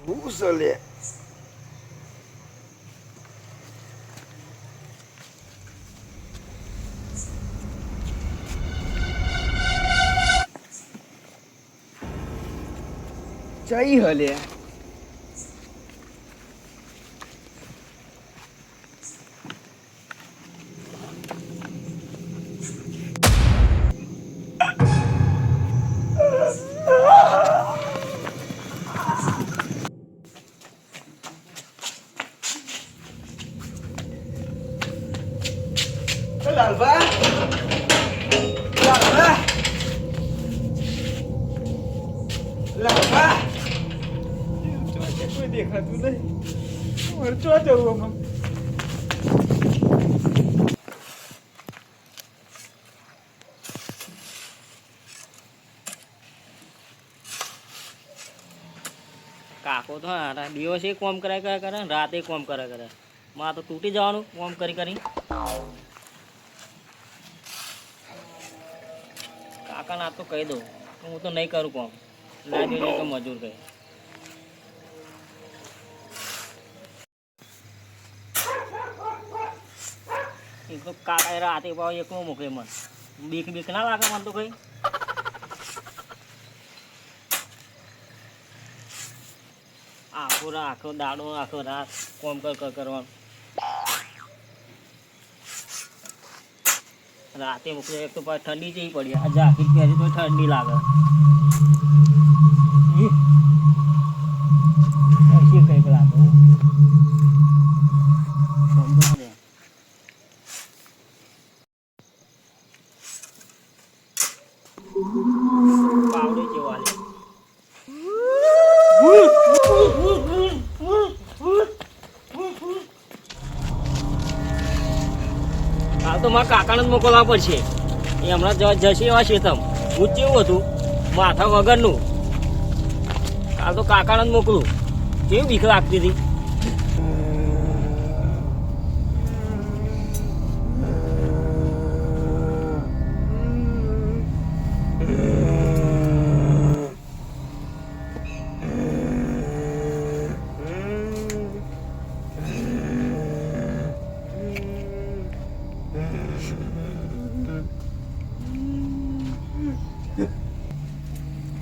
હું ચાલે જઈ હલે લાલભા લાલભા લાલભા કોઈ દેખાતું નહીં ચો જવું આમાં કાકો તો દિવસે કોમ કર્યા કરે રાતે કોમ કર્યા કરે માં તો તૂટી જવાનું કોમ કરી કરી કાકા ના તો કહી દઉં હું તો નહીં કરું કોમ ના જોઈએ તો મજૂર કહે એક તો કાકા રાતે ભાવ એકલો મૂકે મન બીક બીક ના લાગે મને તો કઈ આખો દાડો આખો રાત કોમ કરવાનું રાતે મૂકીએ એક તો ઠંડી જેવી પડી આજે આખી પહેરી તો ઠંડી લાગે કંઈક લાગે પાવડે જેવા હાલ તો મારા કાકાને જ મોકલવા પડશે એ હમણાં જશે એવા છે તમ હું કેવું હતું માથા વગરનું કાલ તો કાકાને જ મોકલું કેવી બીક લાગતી હતી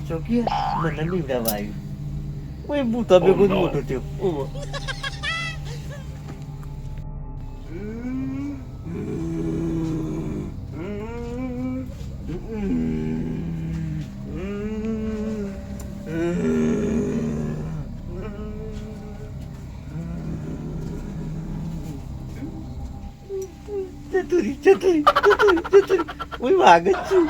ચોકિયા મને નીવડાવવા આવ્યું કોઈ બૂતા ભેગું જ મોટો થયો ઓહો ચતુરી કોઈ વાગ જ છું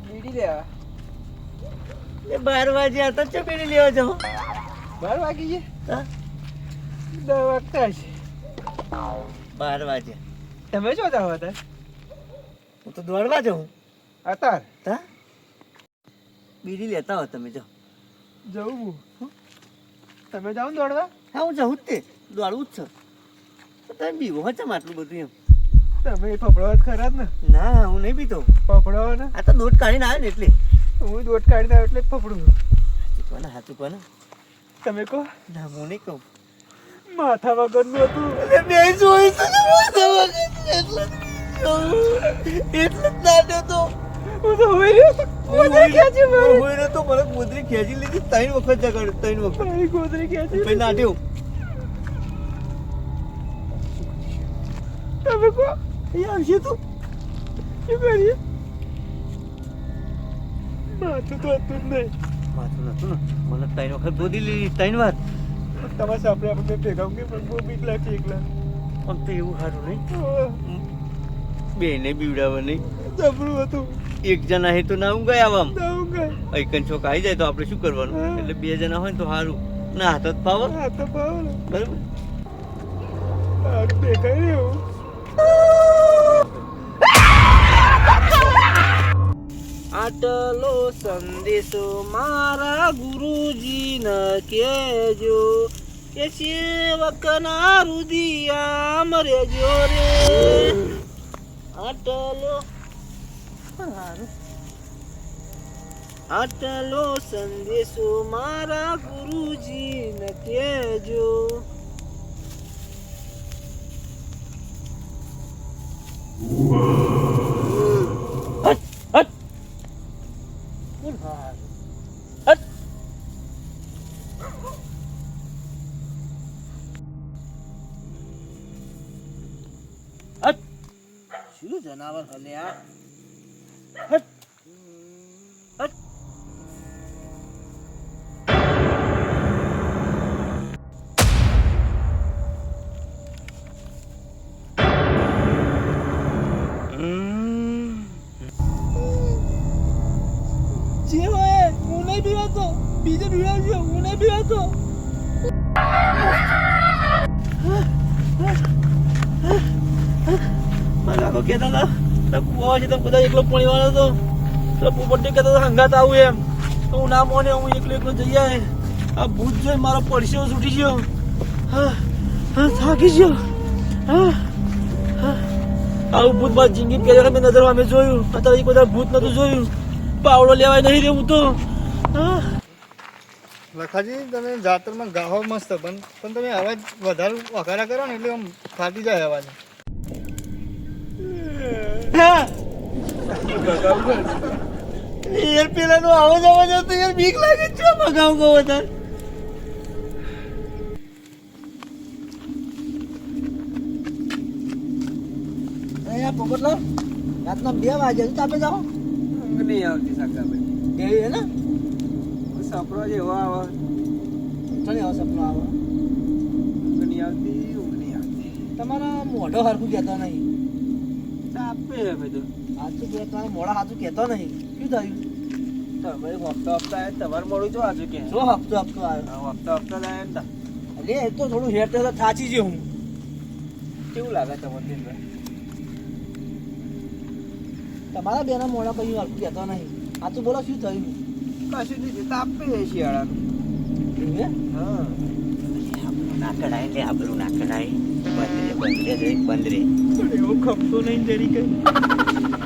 બીડી લેવા 12 વાગ્યા હતા ચો બીડી લેવા જાઓ 12 વાગી ગયા 10 વાગતા છે 12 વાગ્યા તમે શું જાવ હતા હું તો દોડવા જાઉં અત્યાર તા બીડી લેતા હો તમે જાઓ જવું તમે જાઓ ને દોડવા હા હું જાઉં જ તે દોડવું જ છે તમે બીવો હચમ આટલું બધું એમ તમે ફફડવા જ ખરા જ ને ના હું નહીં પીતો ફફડવા ને આ તો દોઢ કાઢીને આવે ને એટલે હું દોટ કાઢીને આવ્યો એટલે ફફડું હાચું કોને તમે કહો ના હું નહીં કહું માથા વગરનું હતું બે જોઈશું ને માથા વગર એટલે જ નાટ્યો તો હું તો હોય રહ્યો ગોદરી ખેંચી મારી હોય તો મને ગોદરી ખેંચી લીધી 3 વખત જગાડ્યો 3 વખત મારી ગોદરી ખેંચી પછી નાટ્યો તમે કહો એ આવશે તું શું કરીએ માથું તો હતું જ નહીં માથું નતું ને મને 3 વખત ગોદી લીધી 3 વાર તમારે સાપડે આપણે ભેગા કે પણ બહુ બીક લાગતી એકલા પણ તો એવું સારું નહીં બેને બીવડાવે નહીં જબરું હતું એક જણા હે તો ના ઊંઘાય આવામ જાઉં ગઈ એકન છોક આવી જાય તો આપણે શું કરવાનું એટલે 2 જણા હોય ને તો સારું ના હાથ જ પાવર હા તો પાવ ને બરાબર દેખાય રહ્યું. આટલો સંદેશો મારા ગુરુજી ન કેજો કે સેવકના રુદિયામ રેજો રે. આટલો સંદેશો મારા ગુરુજી ન કેજો. શું જનાવર હલે આ? હટ હટ. જે હોય હું નહીં પીવાતો, બીજો પીવાજો, હું નહીં પીવાતો. મારા કો કહેતા હતા તો કુવા છે તો બધા એકલો પાણી વાળો હતો તો પોપટી કહેતા હતા હંગાત આવું એમ તો હું ના મોને હું એકલો જઈ આવે. આ ભૂત જોઈ મારો પડશો છૂટી ગયો. થાકી ગયો. આવું ભૂત મારી જિંદગી પહેલા મેં નજરમાં મેં જોયું. અત્યારે કોઈ ભૂત નતું જોયું. પાવડો લેવાય નહીં રહેવું તો. લખાજી તમે જાતરમાં ગાહો મસ્ત પણ તમે અવાજ વધારે વઘારા કરો ને એટલે આમ ફાટી જાય અવાજ. યાર પેલા નો આવાજ હતો યાર બીક લાગે છે. મગાવ ગયો વધારે. અહીંયા પોપટલાલ રાતના 2 વાગે હજુ તાપે જાઓ. નહીં આવતી સાકાભાઈ. એવી હે ને સપનો જેવો આવે. ચલે આવો સપનો આવો. ઊંઘ નહીં આવતી, ઊંઘ નહીં આવતી. તમારા મોઢો હરખું કહેતો નહીં. તાપે અમે તો. સાચું કે તમારા મોઢા સાચું કહેતો નહીં. શું થયું? તમારે હપ્તા હપ્તા આવે તમારે મોડું જો આજુ કે જો હપ્તો આવ્યો. હપ્તા હપ્તા આવે ને તા. એટલે એ તો થોડું હેર તો થાચી જ હું. કેવું લાગે તમને દિનભાઈ? તમારા બેના મોઢા પછી હરખું કહેતો નહીં. સાચું બોલો શું થયું? કશું નથી, તાપે શિયાળાનું. એવું હે? હા. ના કઢાય એટલે આબરું ના કઢાય. બંદરે એવું ખપતો નહીં જરી કઈ.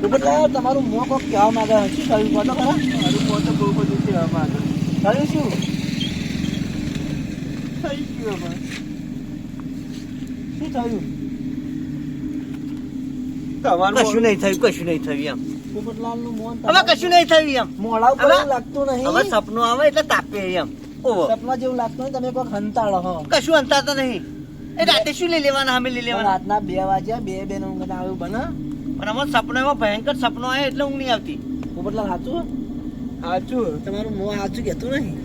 પોપટલાલ તમારું મોં કોક કહેવા માંગે છે. શું થયું કહો તો ખરા? મારું પોતે બહુ બધું છે અમારે. થયું શું? થઈ ગયું અમારે. શું થયું? તમારું કશું નહીં થયું, કશું નહીં થયું એમ. પોપટલાલનું મોં હવે કશું નહીં થયું એમ. મોઢા ઉપર હવે- એવું લાગતું હવે નહીં. સપનું આવે એટલે તાપે એમ. ઓહો સપના જેવું લાગતું નહીં. તમે કોક હંતાળો હો. કશું અંતર તો નહીં. એ રાતે શું લઈ લેવાના, અમે લઈ પણ લેવાના. રાતના 2 વાગ્યા 2 બેન ઊંઘ ના આવ્યું બને. પણ અમારો સપનો એમાં ભયંકર સપનો આવે એટલે ઊંઘ નહીં આવતી. પોપટલાલ સાચું? સાચું. તમારું મોં સાચું કહેતું નહીં.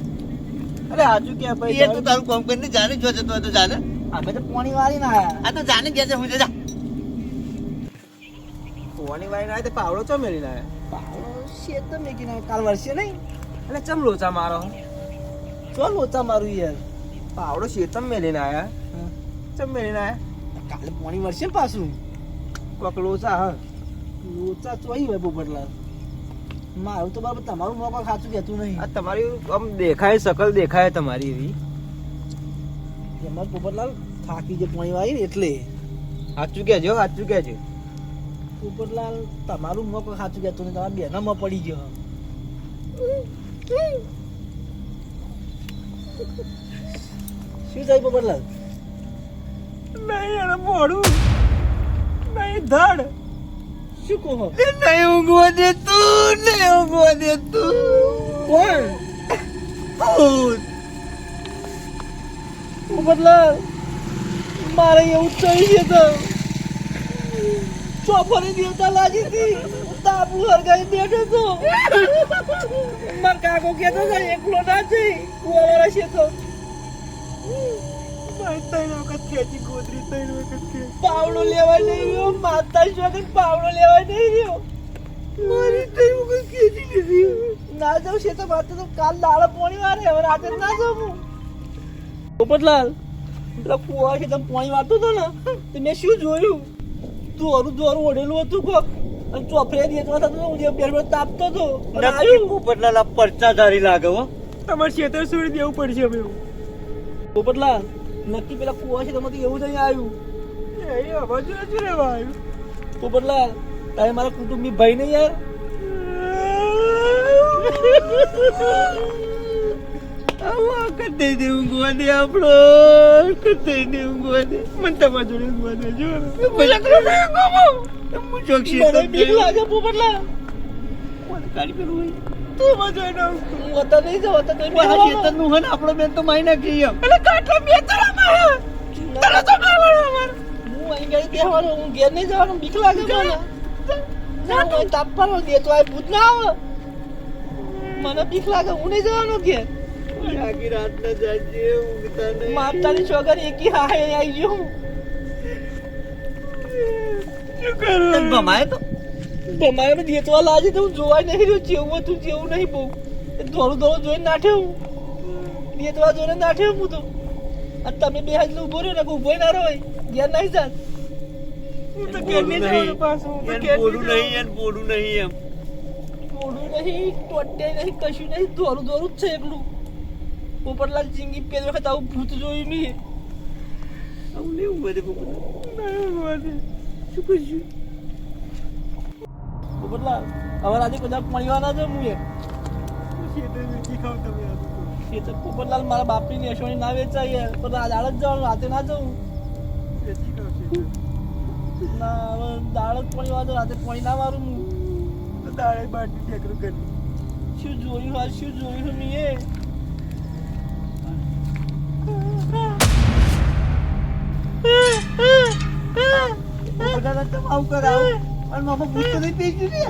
અરે સાચું કે ભાઈ એ તું તારું કામ કરીને જાને જો જતો હોય તો જાને. અમે તો પાણી વાળી ના આયા. આ તો જાને ગયા છે હું જા. પોવાની વાળી ના આવે તો પાવડો ચો મેળી ના આવે. પાવડો શેત તો મેકી ના કાલ વર્ષે નહીં. એટલે ચમ લોચા મારો. ચો લોચા મારું યાર. પાવડો શેતમ મેળી ના આયા. હા. ચમ મેળી ના આયા. કાલે પાણી વર્ષે ને પાછું. કોક લોચા હા. લોચા ચોઈ હોય પોપટલાલ. મારું તો બરાબર તમારું મોં કોક સાચું કહેતું નહીં. આ તમારી આમ દેખાય શકલ દેખાય તમારી એવી. એમાં પોપટલાલ થાકી જે પાણી વાળી ને એટલે. સાચું કહેજો, સાચું કહેજો. પોપટલાલ તમારું મોં કોક સાચું કહેતું નહીં. તમારા બેનામાં પડી ગયો. શું થાય પોપટલાલ? નહીં એને મોડું. નહીં ધડ. શું કહો? નહીં ઊંઘવા દેતું, નહીં ઊંઘવા દેતું. કોણ? ભૂત. પોપટલાલ મારે એવું થઈ છે તો ચોપરી દેવતા લાગી હતી. તાપુ હરગાઈ બેઠો તો માર કાકો કહેતો હતો એકલો ના જઈ કુવાવાળા છે તો ભાઈ 3 વખત ખેંચી ગોદરી, 3 વખત ખેંચી. પાવડો લેવાય નહીં રહ્યો. માતા વખત પાવડો લેવાય નહીં રહ્યો. મારી 3 વખત ખેંચી લીધી. ના જાઉં છે તો મારે તો કાલ દાડો પોણી વારે હવે રાતે ના જાઉં હું. પોપટલાલ પેલા કુવા છે તમે પાણી વાળતો હતો ને તો મેં શું જોયું દોરું દોરું ઓઢેલું હતું કોક અને ચોફરે દેતવા થતો હતો હું જે પેર તાપતો હતો અને આવ્યું પોપટલાલ આ પરચા ધારી લાગે હો. તમારે ખેતર છોડી દેવું પડશે અમે પોપટલાલ નક્કી પેલા કુવા છે તમારે એવું નહીં આવ્યું પોપટલાલ તારે મારા કુટુંબી ભાઈ નહીં યાર કઈ દે ઊંઘવા દે આપણો કઈ દે ઊંઘવા દે મને તમારા જોડે ઊંઘવા દે જો હું ચોકસી મને બીક લાગે પોપટલાલ કાઢી પેલું હોય તું મજા ના હું હતા નહીં જાવ હતા નહીં આ ખેતરનું હોય ને આપણો બેન તો મારી નાખી એમ. એટલે કાટલા બે તળામાં તળા તો મારવાનો હું અહીં ગઈ બેહવાનો હું ઘેર નહીં જવાનું બીક લાગે મને ના હું તાપવાનો દે તો આ ભૂત ના આવે મને બીક લાગે હું નહીં જવાનો ઘેર આખી રાત ના જાય ઊંઘતા નહીં. માતાની છોકરી એકી હાય આવી ગયો હું શું કરું તને ભમાય તો તમારે દેતવા લાજી તો હું જોવાય નહીં રહ્યો જેવું હતું જેવું નહીં બહુ થોડું થોડું જોઈને નાઠે હું દેતવા જોઈને નાઠે હું તો અને તમે બે હાજર ઉભો રહ્યો ને ઉભો ના રહ્યો ઘેર નહીં જાત હું તો ઘેર નહીં જવાનું પાછું હું તો એને ઘેર બોલું નહીં નહીં એને બોલું નહીં એમ. થોડું નહીં ટોટે નહીં કશું નહીં દોરું દોરું જ છે એકલું પોપટલાલ જિંદગી પેલી વખત આવું ભૂત જોયું નહીં આવું લેવું બધે પોપટલાલ. શું કહીશું પોપટલાલ હવે આજે કદાચ મળવાના છે હું એ તો પોપટલાલ મારા બાપની નેશોની ના વેચાય યાર પણ આજ આળ જ જવાનું રાતે ના જવું ના હવે દાળ જ પાણી વાળો રાતે પાણી ના મારું હું દાળે બાટી ઠેકરું કરી શું જોયું હાલ શું જોયું મેં પોપટલાલ તમે આવું કરાવો અને મામા ભૂત તો નહીં પી ગયું ને.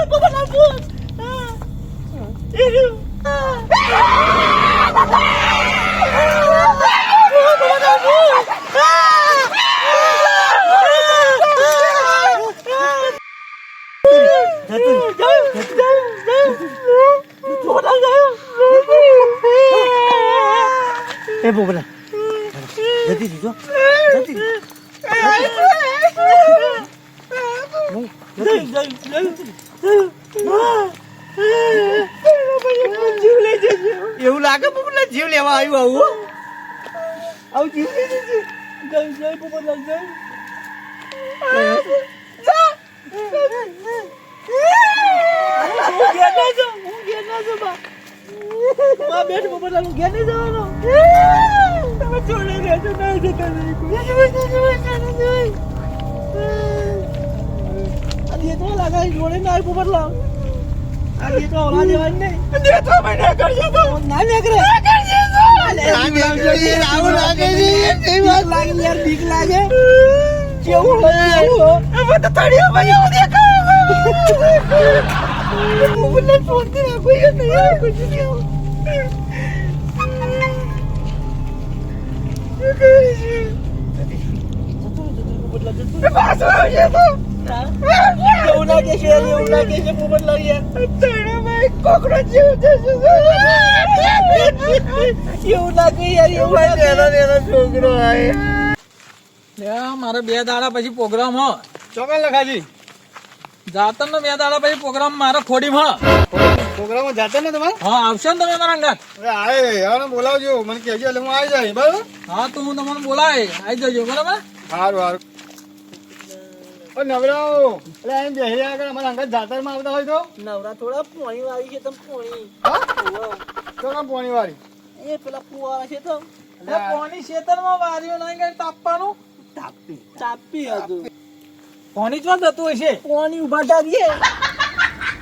પોપટલાલ ભૂત એ પોપટલાલ જતી હતી જો જતી હતી. એવું લાગે પોપટલાલ જીવ લેવા આવ્યું આવું હો. આવું જીવ લઈ જશે. આવું લાગે છે એવી વાત લાગે યાર બીક લાગે કેવું હોય તો તળિયા ભાઈ એવું દેખાય પોપટલાલ છોડતી રાખો યાર નહીં આવે કશું નહીં આવે. એવું લાગે છે પોપટલાલ યાર કોકરોચ જેવું થશે એવું લાગે યાર એવું લાગે છોકરો મારે 2 દાડા પછી પ્રોગ્રામ હ ચોકન લખાજી જાતર નો 2 દાડા પછી પ્રોગ્રામ મારે ખોડી માં પ્રોગ્રામમાં જાતા ને તમારે હા આવશે ને તમે મારા અંગાત અરે આય હવે બોલાવજો મને કહેજો એટલે હું આવી જાય બરાબર. હા તો હું તમને બોલાય આવી જજો બરાબર સારું સારું. ઓ નવરાઓ એટલે એમ બેસી આગળ અમારા અંગત જાતરમાં આવતા હોય તો નવરા થોડા પોણી વાળી છે તમે પોણી હા ચોકન પોણી વાળી એ પેલા ફુવારા છે તો પોણી ખેતરમાં વાર્યો નહીં કઈ તાપવાનું ચાપી હતું પોણી ચો જતું હશે પોણી ઉભા ડારીએ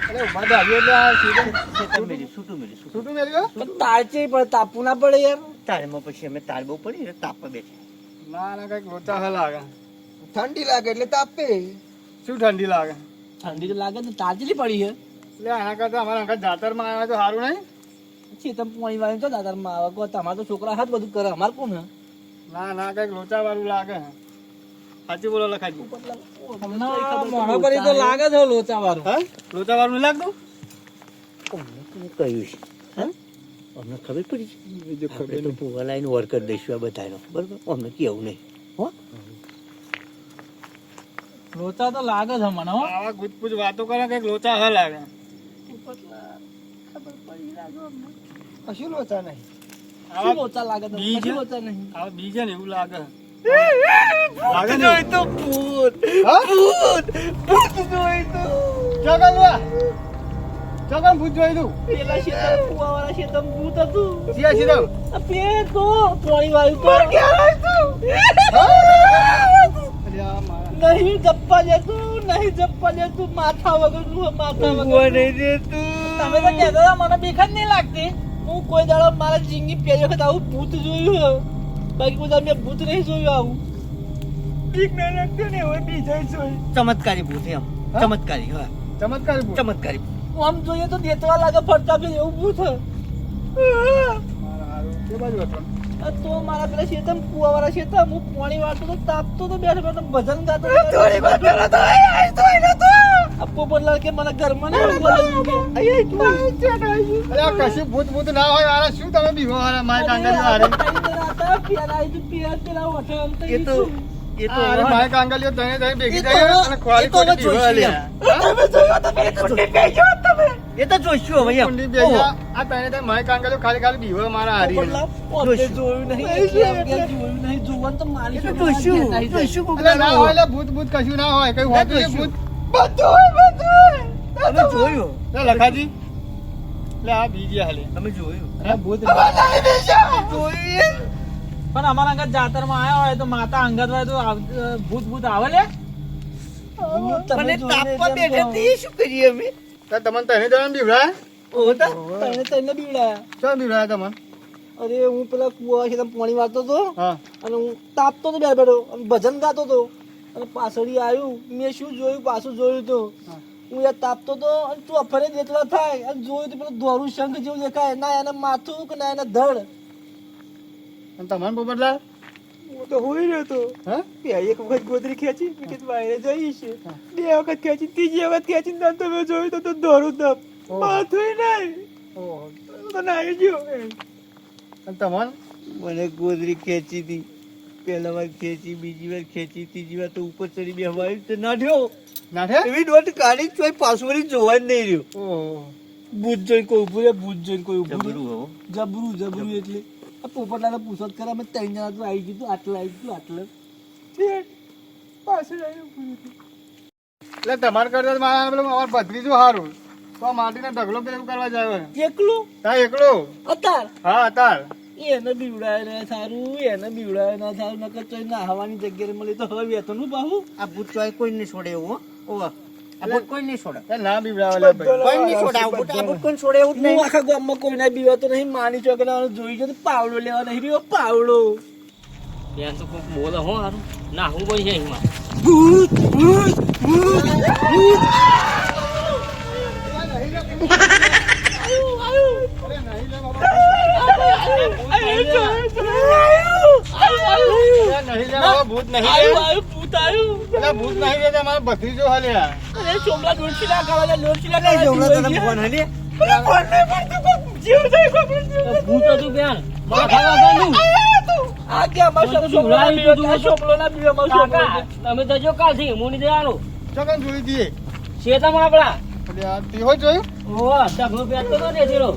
અરે ઉભા તો આવ્યો એટલે આ સીધું છૂટું મેળ્યું છૂટું મેળી ગયો. પણ તાળચે પણ તાપવું ના પડે યાર તાળમાં પછી અમે તાળ બહુ પડી એટલે તાપવા બેઠા. ના ના કઈક લોચા હા લાગે. ઠંડી લાગે એટલે તાપે શું ઠંડી લાગે ઠંડી તો લાગે ને તાજલી પડી છે એટલે આના કરતા અમારા અંગત જાતરમાં આવ્યા તો સારું નહીં. છે તમે પોણી વાળી તો દાદામાં આવે કો તમારે તો છોકરા હાથ બધું કરે અમારે કોણ હે ના ના કઈક લોચા વાળું લાગે. સાચું બોલો લખાજી. મોણો કરી તો લાગે છે લોચા વાળું હા લોચા વાળું નહીં લાગતું. કહ્યું છે અમને ખબર પડી આપણે તો ભૂવા લાઈને વર કરી દઈશું આ બધાનો બરોબર અમને કેવું નહીં હો લોચા તો લાગે છે મને હો આવા ગુજપુજ વાતો કરે કઈક લોચા હા લાગે કશું લોચા નહીં શું લોચા લાગે તમને? બીજ? કશું લોચા નહીં. આવા બીજે ને એવું લાગે જોઈ તો ભૂત હા? ભૂત ભૂત જોઈ તો ચોકન વા ચોકન ભૂત જોઈ તું પેલા શેતર ફુવાવાળા શેતર ભૂત હતું. સિયા સીધા આ પેટ તો પાણી વાળું તો. અરે આ મારા નહીં જપ્પા લેતું, નહીં જપ્પા લેતું, માથા વગરનું, માથા ભૂવા વગરનું. નહીં દેતું તમે તો કહેતા હતા મને બીક જ નહીં લાગતી હું કોઈ દાડો મારા જિંદગી પહેલી વખત આવું ભૂત જોયું હે. બાકી બધા મેં ભૂત નહીં જોયું આવું. બીક ના લાગતો ને હવે બીજા જોઈ ચમત્કારી ભૂત એમ ચમત્કારી હા ચમત્કાર ભૂત ચમત્કારી હું આમ જોઈએ તો દેતવા લાગે ફરતા ફેર એવું ભૂત હે. મારા હારું કે બાજુ હતો આ તો મારા પેલા શેતમ ફુવાવાળા શેતમ હું પાણી વાળતો તો તાપતો તો બેઠો બેઠો ભજન ગાતો તો. થોડી વાર પેલા તો આય તો આ પોપટલાલ કે મને ઘરમાં નહીં બોલાવ્યું કે. અરે આ કશું ભૂત ભૂત ના હોય આરા શું તમે બીવો હારા માય કાંગલીઓ હારે એ તો અરે માય કાંગલીઓ તને તને ભેગી થઈ અને ખોરી એ તો હવે ખોરી બીવો હાલે એ તો જોઈશું હવે એમ કુંડી બેજા આ તને તને માય કાંગલીઓ ખાલી ખાલી બીવો મારા હારી જોયું નહીં જોવાનું તો મારી એ તો જોઈશું અરે ના હોય લે ભૂત ભૂત કશું ના હોય કઈ હોતું નહીં ભૂત અમે જોયું લે લખાજી લે આ બીજી હાલે અમે જોયું અરે ભૂત પણ અમારા અંગત જાતરમાં આવ્યા હોય તો માતા અંગત હોય તો ભૂત ભૂત આવે લે મને તાપવા બેઠે તે શું કરીએ અમે તમને તને જવાનું બીવડાય તને બીવડાયા. શું બીવડાય તમને અરે હું પેલા કુવા છે પાણી વાળતો હતો હા અને હું તાપતો હતો બે બેઠો અને ભજન ગાતો હતો અને પાછળ આવ્યું મેં શું જોયું પાછું જોયું તો હું યાર તાપતો હતો અને તું અફરે દેતવા થાય અને જોયું તો પેલું ધોરું શંખ જેવું દેખાય ના એને માથું કે ના એને ધડ. અને તમારે પોપટલાલ હું તો હોઈ રહ્યો તો હા એક વખત ગોદરી ખેંચી મેં કીધું વાયરે જઈ છે બે વખત ખેંચી ત્રીજી વખત ખેંચી ને તમે જોયું તો દોરું તપ માથું નહીં ઓહો તો નાઈ ગયો અને તમારે મને ગોદરી ખેંચી હતી પહેલા વાર ખેંચી બીજી વાર ખેંચી ત્રીજી વાર તો ઉપર ચડી બેહવાયું તો નાઠ્યો નાઠે એવી દોટ કાઢી તો પાછું વળી જોવા જ નહીં રહ્યો ઓહો ભૂત જોઈને કોઈ ઉભું રહે, ભૂત જોઈને કોઈ ઉભું રહે. જબરું હો જબરું જબરું એટલે આ પોપટલાલે પૂછત કરે અમે 3 જણા તો આવી ગયું આટલે આવી ગયું આટલે. પાછળ આવ્યું એટલે તમારે કરતા તો મારા પેલું અમાર ભત્રીજું સારું તો આ માટીના ઢગલો પેલું કરવા જાય એકલું હા એકલો અતાર હા અતાર એને બીવડાય ના સારું, એને બીવડાય ના સારું, નકર તો નાહવાની જગ્યાએ મળી તો હવે વેતનનું પાછું. આ ભૂત ચોય કોઈ નહીં છોડે એવું હો ઓવા આ ભૂત કોઈ નહીં છોડે એ ના બીવડાવે લે ભાઈ કોઈ નહીં છોડે આ ભૂત કોઈ છોડે એવું જ હું નહીં આખા ગામમાં કોઈના બીવાતો નહીં, માની ચોકના જોઈ ગયો તો પાવડો લેવા નહીં રહ્યો, પાવડો. ત્યાં તો કોઈક બોલે હો હારું ના હું કોઈ છે એમાં નહીં લે બાબા, ભૂત નહીં લે આવ્યું, ભૂત આવ્યું. એટલે ભૂત નહીં લે તમારા ભત્રીજો હાલ્યા અરે ચોમલા દોડશી ના ખાવા, દોડશી ના લઈ ખાવા, જમણા તને જીવ ફોન હલી ભૂત હતું ક્યાં માથા વગરનું. આ કે અમારો તો ચોમલો ના બીવડાવી બીવે, આ ચોમલો ના બીવે, અમારો ચોમલો કાકા ના તમે તો જો કાલથી હું નહીં જવાનું ચોકન જોઈ દઈએ શેતમ આપડા એટલે આ તીહો જોયું ઓ ટકલો પેટતો તો દેતીરો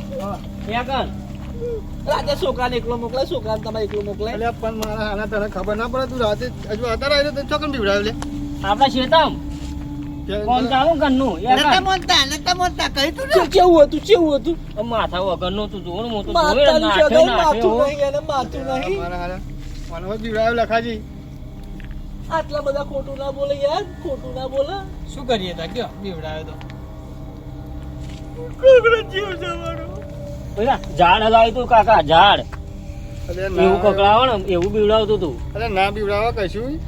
ત્યાં કાન બીવે. રાતે છોકરાને એકલો મોકલાય, છોકરાને તમારે એકલો મોકલાય. એટલે પણ મારા આના તને ખબર ના પડે તું રાતે હજુ અત્યારે આવી તો ચોકન બીવડાવે લે આપડા શેતમ કોણ ચાલું ઘરનું નતા મોનતા કહી તું ને કેવું હતું, કેવું હતું? માથા વગરનું તું જોવું ને હું તો માતાની જોયું જગાએ નાઠે માથું હો. નહીં, એને માથું નહીં. મારા હારા મને હવે બીવડાવે લખાજી આટલા બધા ખોટું ના બોલે યાર, ખોટું ના બોલે. શું કરીએ તા કયો બીવડાવે તો જીવ જવાનો પેલા ઝાડ હલાવ્યું તું કાકા ઝાડ અરે એવું ના કકડાવો ને એવું બીવડાવતું તું અરે ના બીવડાવે કશું અને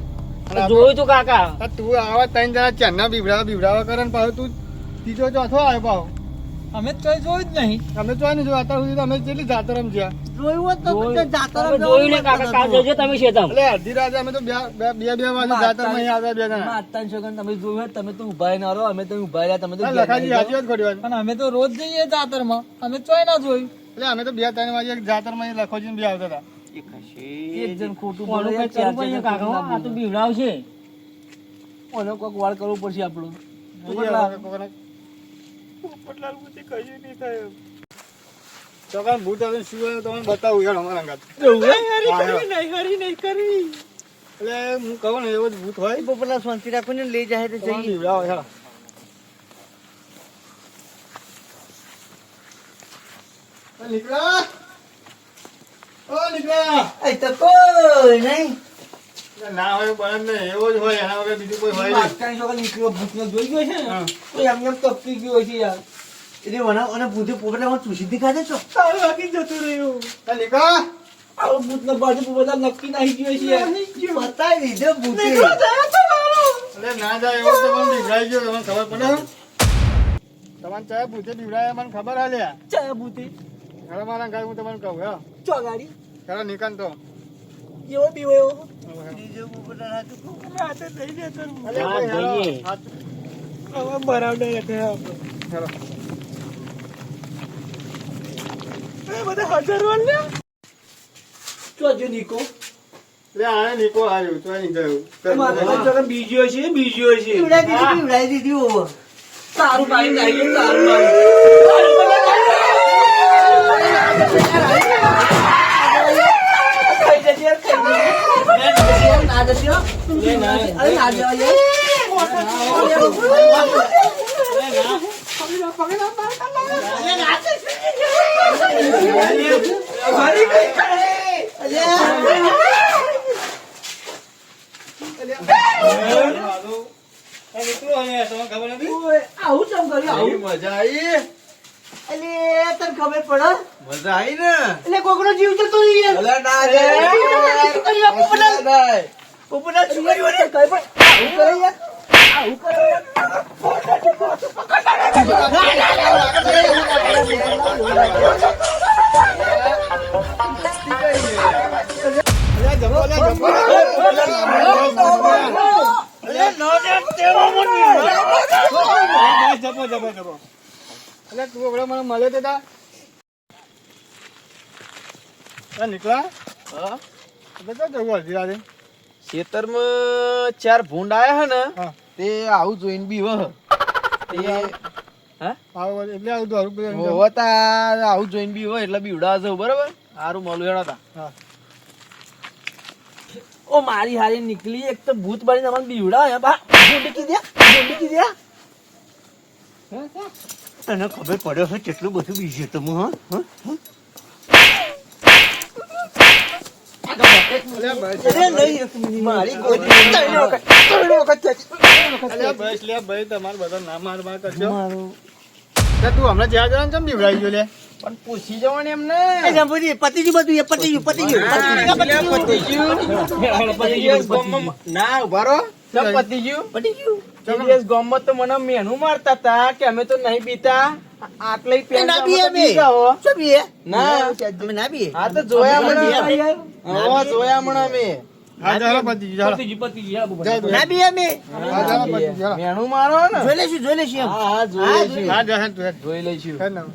આપણે- જોયું તું કાકા આ તું આવા 3 જણા ચારના બીવડાવા કરે ને પાછો તું ત્રીજો ચોથો આવ્યો પાછો અમે તો કઈ જોયું જ નહીં અમે તો ને જો અત્યાર સુધી તો અમે કેટલી જાતર રમજ્યા જોયું હોત તો જોયું. જાતરા તમે જોયું ને કાકા કાલ જોજો તમે શેતમ એટલે અડધી રાતે અમે તો બે વાગે જાતર માં આવ્યા બે જણા માતાની છોકરાને તમે જોયું હોય, તમે તો ઉભા ના રહો, અમે તો ઉભા રહ્યા, તમે તો હા, ઘેર લખાજી ના સાચી વાત ખોટી વાત પણ અમે તો રોજ જઈએ જાતરમાં અમે ચોય ના જોયું એટલે અમે તો 2-3 વાગે જાતરમાં એ લખોજીને બી આવતા હતા. એક જણ ખોટું કોનું બોલે, કંઈ ચાર કરવું પડશે જણ કાકા, ખોટું આ તો બીવડાવશે. ઓનો કોઈક વાળ કરવું પડશે આપણું. પોપટલાલ પૂછે કશું નહીં થાય. ચોકન ભૂત આવે ને શું આવ્યું તમને બતાવું યાર અમારા અંગાત. હરી નહીં કરી. એટલે હું કહું ને એવો જ ભૂત હોય પોપટલાલ શાંતિ રાખો ને લઈ જાય તો તમને જઈએ બીવડાવો હેડો. નીકળા ઓ નીકળા અહીં તો કોઈ નહીં ના હોય બને નહીં એવો જ હોય એના વગર બીજું કોઈ હોય નહીં. આજકાલની છોકરા નીકળ્યો ભૂતનો જોઈ ગયો છે ને હા. તો એમ તપકી ગયો છે યાર. એટલે વના અને ભૂતે પોપટલાલ ચૂસી ખાધે છો તારું વાગી જતું રહ્યું. એ નીકળા આવો ભૂતનો બાજુ બધા નક્કી નાહી ગયો છે યાર. બતાવી દીધો ભૂતે એટલે ના જાય એવો તો મને બીવડાઈ ગયો તમને ખબર પડે તમને ચાહે ભૂતે બીવડાય મને ખબર હાલ્યા ચાયા ભૂતી હવે મારા ગાય હું તમને કહું હા ચોગાડી ચાલો નીકળ તો એવો બીવો એવો. બીજો પોપટલાલ હાથું કહું. રાતે નહીં જતો. અલે હા, ભાઈ, હેલો. જઈએ. હાથ- હવે બરાબર હેઠે આપણે. હેલો. એ બધા હજાર વાર લે. ચોજો નીકો. લે આને નીકો આવ્યું તો નહીં ગયું મારે તો ચોગા બીજો છે બીજો છે. પીવડાઈ દીધી હોવો. તારું બાઈ નાહી ગયું, તારું બાઈ. ખાઈ જજે, ખાઈ જજે. ના જશે હો. અરે ના જવાય યાર. મારી કઈ કરે? નીકળો હવે તમને ખબર નથી ઓય, આવું ચમ કર્યું આવું? મજા આવી અલે તને ખબર પડે મજા આવી ને. એટલે કોકનો જીવ જતો રહી યાર. અલા ના અલે, શું કર્યું આ પોપટલાલ? પોપટલાલ શું કર્યું એને? કઈ પણ આવું કરે યાર. આવું કરે યાર. અલે જમો અલે જમો જમો જમો જમો અલે તું હમણાં મને મળ્યો તો તા નીકળા હા. બધા જવું હજી આજે ખેતરમાં 4 ભૂંડ આયા હે ને હા તે આવું જોઈને બી વહ આવો એટલે આવું તો હરું બધું હોતા આવું જોઈને બી હોય એટલે બીવડા જવું બરાબર. હારું મળું હેડા હા ઓ મારી હારી નીકળી એક તો ભૂત બનીને અમને બીવડાવે બા ભૂંડી દે તને ખબર પડ્યો છે કેટલું બધું બીજું તમે હા અરે નહીં મારી ગોદી અલે બસ લે ભાઈ તમારે બધા ના માર માર કરજો તે તું હમણાં જ્યાં જવાનું ચમ બીવડાઈ ગયો લે પણ પૂછી જવાનું એમને. પતિજી બધું એ પતિજી ના ઉભા રહો. ચમ પતી ગયું? તે દિવસ ગામમાં તો મને મેનું મારતા તા કે અમે તો નહીં પીતા આટલે પેન ના બીએ અમે. પી જાઓ. શું બીએ ના ના બીએ હા તો જોયા મને ના જોયા મને અમે હા ચાલો પતિ ચાલો પતિજી પતિજી આ બધું. જા તું. ના બીએ અમે હા ચાલો પતિ ચાલો મેનું મારો ને જોઈ લઈશું હા હા જોઈ લઈશું હા જા તું જોઈ લઈશું હેડ ના